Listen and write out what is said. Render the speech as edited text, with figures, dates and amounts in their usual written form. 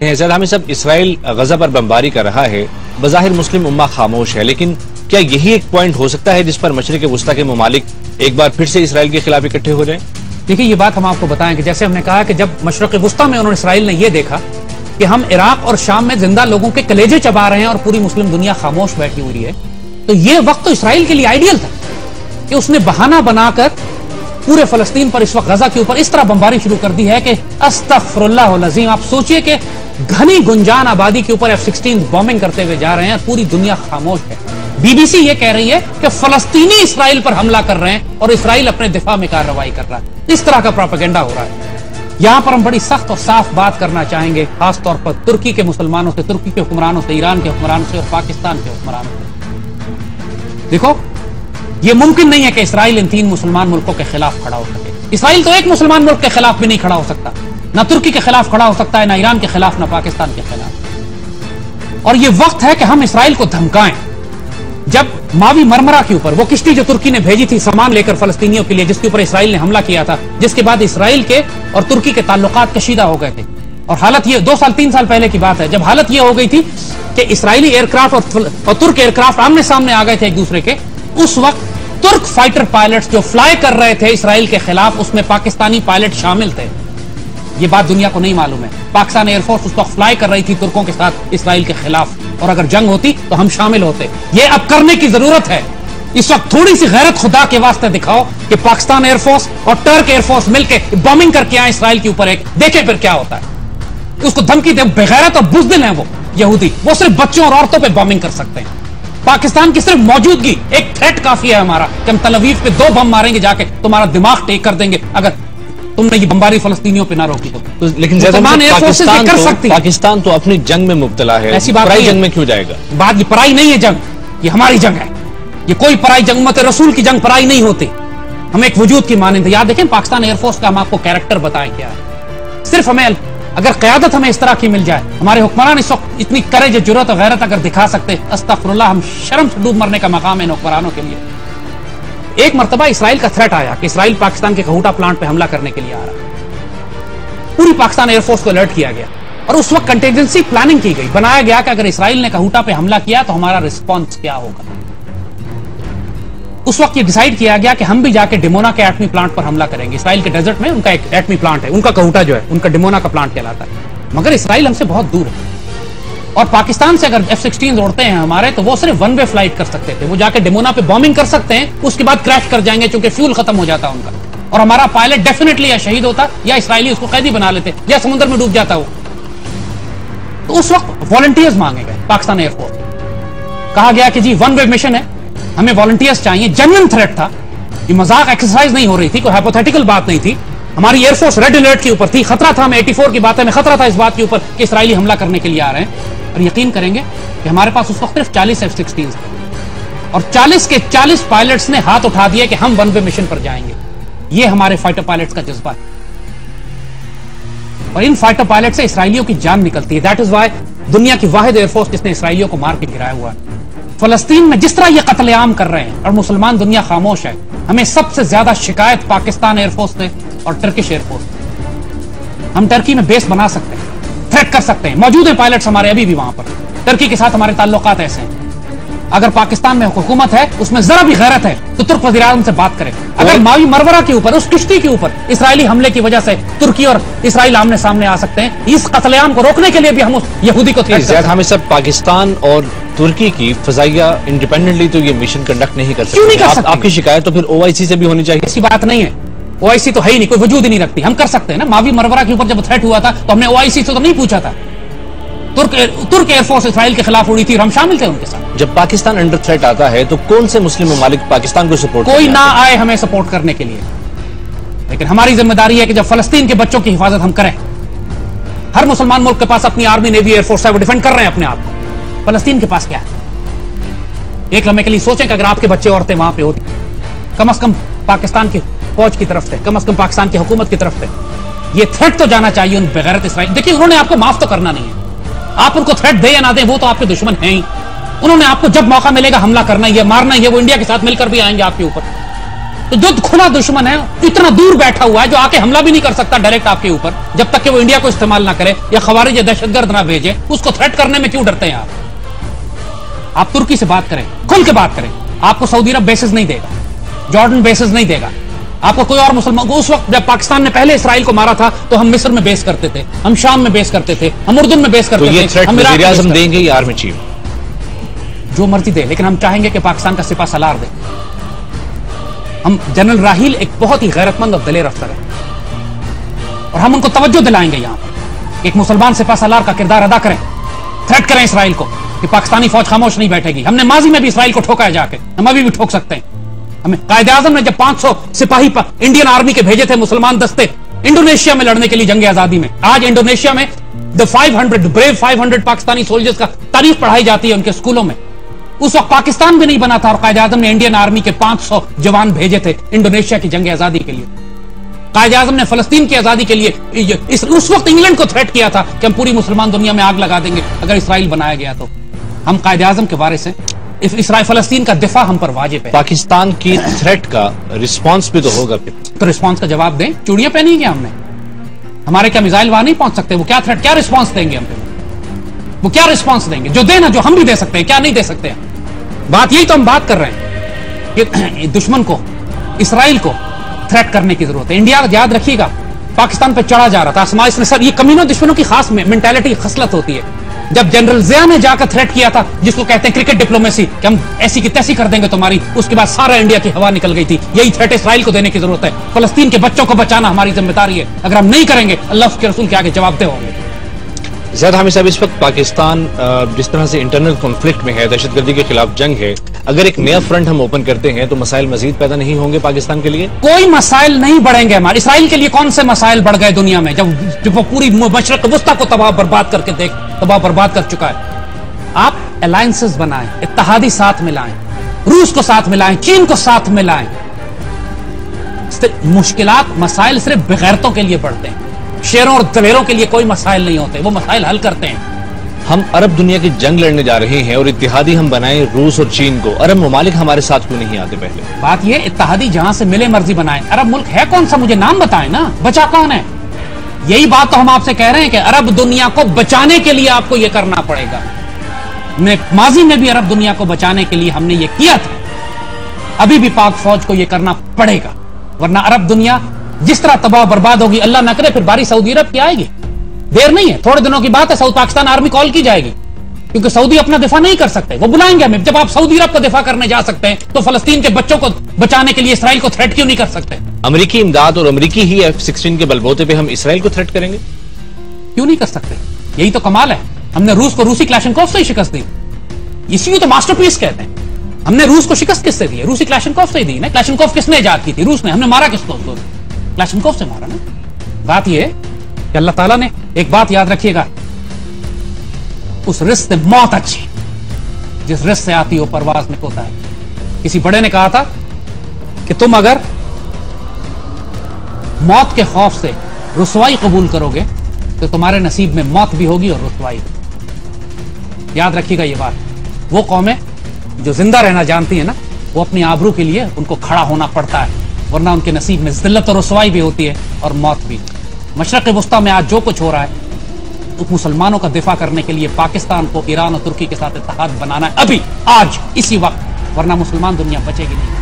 ज़ैद हामिद साहब, इसराइल गजा पर बमबारी कर रहा है, बज़ाहिर मुस्लिम उम्मा खामोश है, लेकिन क्या यही एक पॉइंट हो सकता है जिस पर मशरिक़ वुस्ता के ममालिक एक बार फिर से इसराइल के खिलाफ इकट्ठे हो जाएं? देखिए, ये बात हम आपको बताएं कि जैसे हमने कहा कि जब मशरिक़ वुस्ता में उन्होंने इसराइल ने यह देखा कि हम इराक और शाम में जिंदा लोगों के कलेजे चबा रहे हैं और पूरी मुस्लिम दुनिया खामोश बैठी हुई है, तो यह वक्त तो इसराइल के लिए आइडियल था कि उसने बहाना बनाकर पूरे फलस्तीन पर इस वक्त गजा के ऊपर इस तरह बमबारी शुरू कर दी है कि अस्तगफिरुल्लाह अज़ीम। आप सोचिए कि घनी गुंजान आबादी के ऊपर F-16 बॉम्बिंग करते हुए जा रहे हैं, पूरी दुनिया खामोश है। BBC ये कह रही है कि फलस्तीनी इसराइल पर हमला कर रहे हैं और इसराइल अपने दिफा में कार्रवाई कर रहा है। इस तरह का प्रोपेगेंडा हो रहा है। यहां पर हम बड़ी सख्त और साफ बात करना चाहेंगे, खासतौर पर तुर्की के मुसलमानों से, तुर्की के हुक्मरानों से, ईरान के हुक्मरानों से और पाकिस्तान के हुक्मरानों से। देखो, यह मुमकिन नहीं है कि इसराइल इन 3 मुसलमान मुल्कों के खिलाफ खड़ा हो सके। इसराइल तो एक मुसलमान मुल्क के खिलाफ भी नहीं खड़ा हो सकता, ना तुर्की के खिलाफ खड़ा हो सकता है, ना ईरान के खिलाफ, ना पाकिस्तान के खिलाफ। और यह वक्त है कि हम इसराइल को धमकाएं। जब मावी मरमरा के ऊपर वो किश्ती जो तुर्की ने भेजी थी सामान लेकर फलस्तीनियों के लिए, जिसके ऊपर इसराइल ने हमला किया था, जिसके बाद इसराइल के और तुर्की के ताल्लुकात कशीदा हो गए थे, और हालत ये 2 साल 3 साल पहले की बात है, जब हालत ये हो गई थी कि इसराइली एयरक्राफ्ट और तुर्क एयरक्राफ्ट आमने सामने आ गए थे एक दूसरे के। उस वक्त तुर्क फाइटर पायलट्स जो फ्लाई कर रहे थे इसराइल के खिलाफ, उसमें पाकिस्तानी पायलट शामिल थे। ये बात दुनिया को नहीं मालूम है। पाकिस्तान एयरफोर्स उस वक्त फ्लाई कर रही थी तुर्कों के साथ इसराइल के खिलाफ, और अगर जंग होती तो हम शामिल होते। ये अब करने की जरूरत है। इस वक्त थोड़ी सी गैरत खुदा के वास्ते दिखाओ कि पाकिस्तान एयरफोर्स और टर्क एयरफोर्स मिलकर बॉम्बिंग करके आए इसराइल के ऊपर, एक देखे फिर क्या होता है। उसको धमकी दे। बेगैरत और बुज़दिल हैं वो यहूदी, वो सिर्फ बच्चों और औरतों पर बॉम्बिंग कर सकते हैं। पाकिस्तान की सिर्फ मौजूदगी एक थ्रेट काफी है हमारा कि हम तल अवीव पे 2 बम मारेंगे जाके, तुम्हारा दिमाग टेक कर देंगे अगर तुमने ये बमबारी फलस्तीनियों पे ना रोकी तो। लेकिन पाकिस्तान तो अपनी जंग में मुब्तला है, ऐसी बात पराई जंग में क्यों जाएगा? बात ये पराई नहीं है जंग, ये हमारी जंग है। ये कोई पराई जंग, उम्मत रसूल की जंग पराई नहीं होती। हम एक वजूद की मानंद। याद देखें पाकिस्तान एयरफोर्स का हम आपको कैरेक्टर बताएं क्या है। सिर्फ हमें अगर क़यादत हमें इस तरह की मिल जाए, हमारे हुक्मरान इस वक्त इतनी करेज, जुर्रत और गैरत अगर दिखा सकते, अस्तगफिरुल्लाह, हम शर्म से डूब मरने का मकाम है इन हुक्मरानों के लिए। एक मरतबा इसराइल का थ्रेट आया कि इसराइल पाकिस्तान के कहूटा प्लांट पे हमला करने के लिए आ रहा है। पूरी पाकिस्तान एयरफोर्स को अलर्ट किया गया और उस वक्त कंटिजेंसी प्लानिंग की गई, बनाया गया कि अगर इसराइल ने कहूटा पे हमला किया तो हमारा रिस्पॉन्स क्या होगा। उस वक्त ये डिसाइड किया गया कि हम भी जाके डिमोना के एटमी प्लांट पर हमला करेंगे। इसराइल के डेजर्ट में उनका एक एटमी प्लांट है, उनका कहूटा जो है उनका डिमोना का प्लांट कहलाता है। मगर इसराइल हमसे बहुत दूर है और पाकिस्तान से अगर F-16 उड़ते हैं हमारे, तो वो सिर्फ 1 वे फ्लाइट कर सकते थे। वो जाके डिमोना पे बॉम्बिंग कर सकते हैं, उसके बाद क्रैश कर जाएंगे क्योंकि फ्यूल खत्म हो जाता उनका, और हमारा पायलट डेफिनेटली या शहीद होता या इसराइली उसको कैदी बना लेते या समुद्र में डूब जाता हो। तो उस वक्त वॉलंटियर्स मांगे गए पाकिस्तान एयरफोर्स। कहा गया कि जी 1 वे मिशन है, हमें वॉलंटियर्स चाहिए। जेन्युइन थ्रेट था, ये मजाक एक्सरसाइज नहीं हो रही थी, कोई हाइपोथेटिकल बात नहीं थी। हमारी एयरफोर्स रेड अलर्ट के ऊपर थी, खतरा था। हमें 84 की बात है, हमें खतरा था इस बात के ऊपर कि इसराइली हमला करने के लिए आ रहे हैं। और यकीन करेंगे कि हमारे पास उस वक्त सिर्फ 40 F-16 थे और 40 के 40 पायलट्स ने हाथ उठा दिया कि हम 1 वे मिशन पर जाएंगे। ये हमारे फाइटर पायलट्स का जज्बा है और इन फाइटर पायलट से इसराइलियों की जान निकलती है। दैट इज वाई दुनिया की वाहिद एयरफोर्स जिसने इसराइलियों को मार के गिराया हुआ है। फलस्तीन में जिस तरह ये कत्लेआम कर रहे हैं और मुसलमान दुनिया खामोश है, हमें सबसे ज्यादा शिकायत पाकिस्तान एयरफोर्स से और टर्किश एयरफोर्स से। हम टर्की में बेस बना सकते हैं, थ्रेट कर सकते हैं, मौजूद है पायलट्स हमारे अभी भी वहां पर। टर्की के साथ हमारे ताल्लुकात ऐसे हैं। अगर पाकिस्तान में हुकूमत है, उसमें जरा भी गैरत है, तो तुर्क वज़ीर-ए-आज़म से बात करें। अगर मावी मरमरा के ऊपर, उस किश्ती के ऊपर इसराइली हमले की वजह से तुर्की और इसराइल आमने सामने आ सकते हैं, इस कत्लेआम को रोकने के लिए भी हम उस यहूदी को हमें सब पाकिस्तान और तुर्की की फजाइया इंडिपेंडेंटली तो ये मिशन कंडक्ट नहीं कर सकते। क्यों नहीं कर सकते? आपकी शिकायत तो फिर OIC से भी होनी चाहिए। ऐसी बात नहीं है, OIC तो है ही नहीं, कोई वजूद ही नहीं रखती। हम कर सकते हैं ना। मावी मरमरा के ऊपर जब थ्रेट हुआ था तो हमने OIC से तो नहीं पूछा था। तुर्क एयरफोर्स इसराइल के खिलाफ उड़ी थी और हम शामिल थे उनके साथ। जब पाकिस्तान अंडर थ्रेट आता है तो कौन से मुस्लिम ममालिक पाकिस्तान को सपोर्ट? कोई ना आए हमें सपोर्ट करने के लिए, लेकिन हमारी जिम्मेदारी है कि जब फलस्तीन के बच्चों की हिफाजत हम करें। हर मुसलमान मुल्क के पास अपनी आर्मी, नेवी, एयरफोर्स है, वो डिफेंड कर रहे हैं अपने आप को। फलस्तीन के पास क्या है? एक लम्हे के लिए सोचें कि अगर आपके बच्चे औरतें वहां पे होती, कम से कम पाकिस्तान की फौज की तरफ से, कम से कम पाकिस्तान की हुकूमत की तरफ से ये थ्रेट तो जाना चाहिए उन बेगैरत इसराइल। देखिए, उन्होंने आपको माफ तो करना नहीं है। आप उनको थ्रेट दे या ना दें, वो तो आपके दुश्मन हैं ही। उन्होंने आपको जब मौका मिलेगा हमला करना ही है, मारना ही है। वो इंडिया के साथ मिलकर भी आएंगे आपके ऊपर। तो जो खुला दुश्मन है इतना दूर बैठा हुआ है जो आके हमला भी नहीं कर सकता डायरेक्ट आपके ऊपर, जब तक कि वो इंडिया को इस्तेमाल ना करे या खवारिज या दहशतगर्द ना भेजे, उसको थ्रेट करने में क्यों डरते हैं आप तुर्की से बात करें, खुल के बात करें। आपको सऊदी अरब बेसिस नहीं देगा, जॉर्डन बेसिस नहीं देगा, आपको कोई और मुसलमान। उस वक्त जब पाकिस्तान ने पहले इसराइल को मारा था तो हम मिस्र में बेस करते थे, हम शाम में बेस करते थे, हम उर्दून में बेस करते थे, हम वज़ीर आज़म देंगे या आर्मी चीफ जो मर्जी दे, लेकिन हम चाहेंगे कि पाकिस्तान का सिपा सलार दे। हम जनरल राहील एक बहुत ही गैरतमंद और दलेर अफसर है और हम उनको तवज्जो दिलाएंगे यहां पर एक मुसलमान सिपा सलार का किरदार अदा करें, थ्रेट करें इसराइल को कि पाकिस्तानी फौज खामोश नहीं बैठेगी। हमने माजी में भी इसराइल को ठोका है जाके, हम अभी भी ठोक सकते हैं। हमें कायदे आजम ने जब 500 सिपाही इंडियन आर्मी के भेजे थे मुसलमान दस्ते इंडोनेशिया में लड़ने के लिए जंग आजादी में, आज इंडोनेशिया में द 500 पाकिस्तानी सोल्जर्स का तारीफ पढ़ाई जाती है उनके स्कूलों में। उस वक्त पाकिस्तान भी नहीं बना था और कायदे आजम ने इंडियन आर्मी के 500 जवान भेजे थे इंडोनेशिया की जंग आजादी के लिए। कायदे आजम ने फलस्तीन की आजादी के लिए उस वक्त इंग्लैंड को थ्रेट किया था कि हम पूरी मुसलमान दुनिया में आग लगा देंगे अगर इसराइल बनाया गया तो। हम कायदे आजम के बारे से इसराइल फलस्तीन का दिफा हम पर वाजिब है। पाकिस्तान की थ्रेट का रिस्पांस भी तो होगा, तो रिस्पांस का जवाब दें। चूड़ियां पहनी क्या हमने? हमारे क्या मिसाइल वहां नहीं पहुंच सकते? वो क्या थ्रेट, क्या रिस्पांस देंगे हम? वो क्या रिस्पांस देंगे? जो देना, जो हम भी दे सकते हैं, क्या नहीं दे सकते हैं? बात यही तो हम बात कर रहे हैं कि दुश्मन को, इसराइल को थ्रेट करने की जरूरत है। इंडिया याद रखिएगा पाकिस्तान पे चढ़ा जा रहा था आसमां इसने सर, ये कमीनों दुश्मनों की खास मेंटालिटी खसलत होती है। जब जनरल जिया ने जाकर थ्रेट किया था, जिसको कहते हैं क्रिकेट डिप्लोमेसी, कि हम ऐसी की तैसी कर देंगे तुम्हारी, उसके बाद सारा इंडिया की हवा निकल गई थी। यही थ्रेट इसराइल को देने की जरूरत है। फलस्तीन के बच्चों को बचाना हमारी जिम्मेदारी है। अगर हम नहीं करेंगे अल्लाह के रसूल के आगे जवाबदेह होंगे। ज़ैद हामिद साहब, इस वक्त पाकिस्तान जिस तरह से इंटरनल कॉन्फ्लिक्ट में है, दहशतगर्दी के खिलाफ जंग है, अगर एक नया फ्रंट हम ओपन करते हैं तो मसाइल मजीद पैदा नहीं होंगे पाकिस्तान के लिए? कोई मसाइल नहीं बढ़ेंगे हमारे। इसराइल के लिए कौन से मसाइल बढ़ गए दुनिया में, जब वो पूरी मशरक वस्ता को तबाह बर्बाद कर चुका है। आप अलायंसेस बनाएं, इत्तेहादी साथ मिलाएं, रूस को साथ मिलाएं, चीन को साथ मिलाएं। मुश्किलात, मसाइल सिर्फ बेगैरतों के लिए बढ़ते हैं, शेरों और दलेरों के लिए कोई मसाइल नहीं होते। वो मसाइल हल करते हैं। हम अरब दुनिया की जंग लड़ने जा रहे हैं और इत्तेहादी हम बनाएं रूस और चीन को, अरब ममालिक हमारे साथ क्यों नहीं आते? पहले बात ये, इत्तेहादी जहां से मिले मर्जी बनाएं। अरब मुल्क है कौन सा? मुझे नाम बताएं ना, बचा कौन है? यही बात तो हम आपसे कह रहे हैं कि अरब दुनिया को बचाने के लिए आपको यह करना पड़ेगा। माजी में भी अरब दुनिया को बचाने के लिए हमने ये किया था, अभी भी पाक फौज को यह करना पड़ेगा, वरना अरब दुनिया जिस तरह तबाह बर्बाद होगी, अल्लाह ना करे फिर बारी सऊदी अरब की आएगी। देर नहीं है, थोड़े दिनों की बात है, साउथ पाकिस्तान आर्मी कॉल की जाएगी, क्योंकि सऊदी अपना दिफा नहीं कर सकते। वो बुलाएंगे हमें। जब आप सऊदी अरब को दिफा करने जा सकते हैं तो फलस्तीन के बच्चों को बचाने के लिए इसराइल को थ्रेट क्यों नहीं कर सकते? अमेरिकी इमदाद और अमेरिकी ही F-16 के बलबूते पे हम इसराइल को थ्रेट करेंगे? क्यों नहीं कर सकते? यही तो कमाल है। हमने रूस को रूसी क्लैशनकोव से ही शिकस्त दी। इसी तो मास्टरपीस कहते हैं। हमने रूस को शिकस्त किससे दी? रूसी क्लैशनकोव से ही दी ना। क्लैशनकोव किसने इजाद की थी? रूस ने। हमने मारा किसको? क्लैशनकोव से मारा ना। बात यह कि अल्लाह ताला ने एक बात याद रखिएगा, उस रिस्क से मौत अच्छी जिस रिस्क से आती हो परवाज में होता है। किसी बड़े ने कहा था कि तुम अगर मौत के खौफ से रुसवाई कबूल करोगे तो तुम्हारे नसीब में मौत भी होगी और रुसवाई भी। याद रखिएगा ये बात। वो कौमें जो जिंदा रहना जानती है ना, वो अपनी आबरू के लिए उनको खड़ा होना पड़ता है, वरना उनके नसीब में जिल्लत और रुसवाई भी होती है और मौत भी। मशरक़ वस्ता में आज जो कुछ हो रहा है, तो मुसलमानों का दिफा करने के लिए पाकिस्तान को ईरान और तुर्की के साथ इत्तेहाद बनाना है अभी, आज, इसी वक्त, वरना मुसलमान दुनिया बचेगी नहीं।